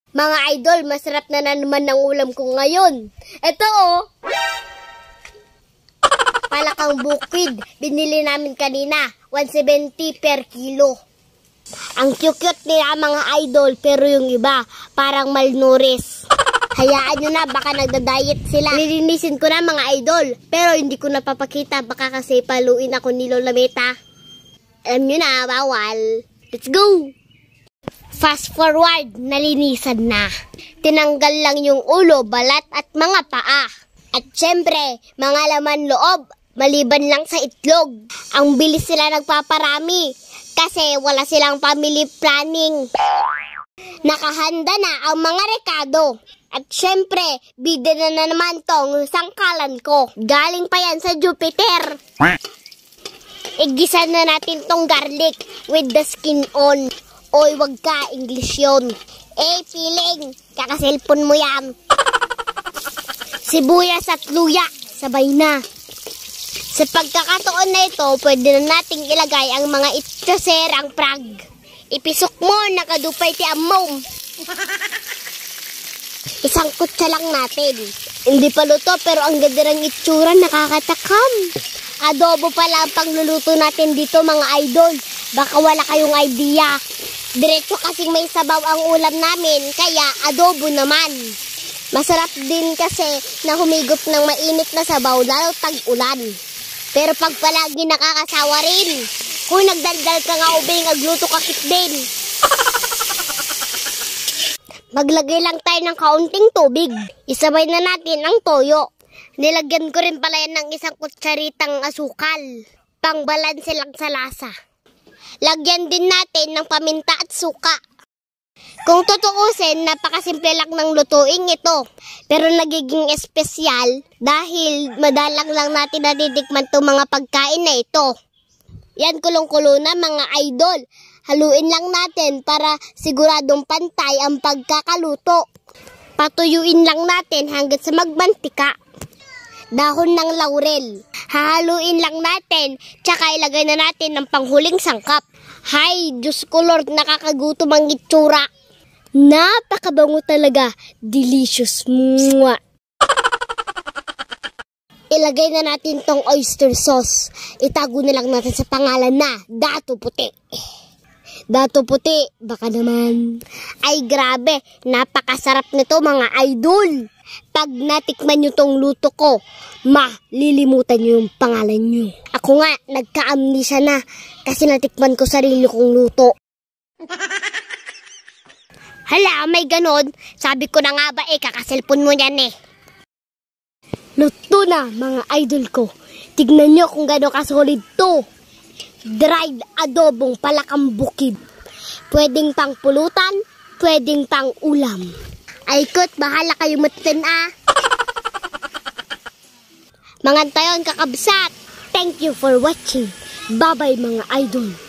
Mga idol, masarap na naman ng ulam ko ngayon. Ito oh. Palakang bukid. Binili namin kanina. 170 per kilo. Ang cute-cute nila mga idol, pero yung iba, parang malnourished. Hayaan nyo na, baka nagda-diet sila. Lilinisin ko na mga idol, pero hindi ko napapakita. Baka kasi paluin ako ni Lola Meta. Alam nyo na, bawal. Let's go! Fast forward, nalinisan na. Tinanggal lang yung ulo, balat at mga paa. At syempre, mga laman loob, maliban lang sa itlog. Ang bilis sila nagpaparami kasi wala silang family planning. Nakahanda na ang mga rekado. At syempre, bida na naman tong sangkalan ko. Galing pa yan sa Jupiter. Igisa na natin tong garlic with the skin on. Oy, wag ka, English yun. Feeling, kakaselfon mo yan. Sibuyas at luya, sabay na. Sa pagkakataon na ito, pwede na nating ilagay ang mga itsaserang prag. Ipisok mo, nakadupay ti amom. Isang kutsa lang natin. Hindi pa luto, pero ang ganda ng itsura, nakakatakam. Adobo pala ang pagluluto natin dito mga idol. Baka wala kayong idea. Diretso kasing may sabaw ang ulam namin, kaya adobo naman. Masarap din kasi na humigop ng mainit na sabaw lalo tag-ulan. Pero pag palagi nakakasawa rin, kung nagdaldal ka nga ubing, agluto ka kit din. Maglagay lang tayo ng kaunting tubig. Isabay na natin ang toyo. Nilagyan ko rin pala yan ng isang kutsaritang asukal. Pangbalanse lang sa lasa. Lagyan din natin ng paminta at suka. Kung tutuusin, napakasimple lang ng lutuin ito. Pero nagiging espesyal dahil madalang lang natin natitikman itong mga pagkain na ito. Yan kulong-kulo na mga idol. Haluin lang natin para siguradong pantay ang pagkakaluto. Patuyuin lang natin hanggang sa magmantika. Dahon ng laurel. Hahaluin lang natin, tsaka ilagay na natin ng panghuling sangkap. Hay, Diyos ko Lord, nakakagutom ang itsura. Napakabango talaga. Delicious. Mwah. Ilagay na natin tong oyster sauce. Itago na lang natin sa pangalan na Dato Puti. Dato Puti, baka naman. Ay grabe, napakasarap nito mga idol. Pag natikman nyo tong luto ko, malilimutan nyo yung pangalan nyo. Ako nga, nagka-amnesia na kasi natikman ko sarili kong luto. Hala, may ganon. Sabi ko na nga ba kakaselfon mo yan Luto na mga idol ko. Tignan nyo kung gano'n kasolid to. Dried adobong palakang bukid. Pwedeng pang pulutan, pwedeng pang ulam. Ay kot, bahala kayo matutin Mga tayon kakabsat. Thank you for watching. Bye-bye mga idol.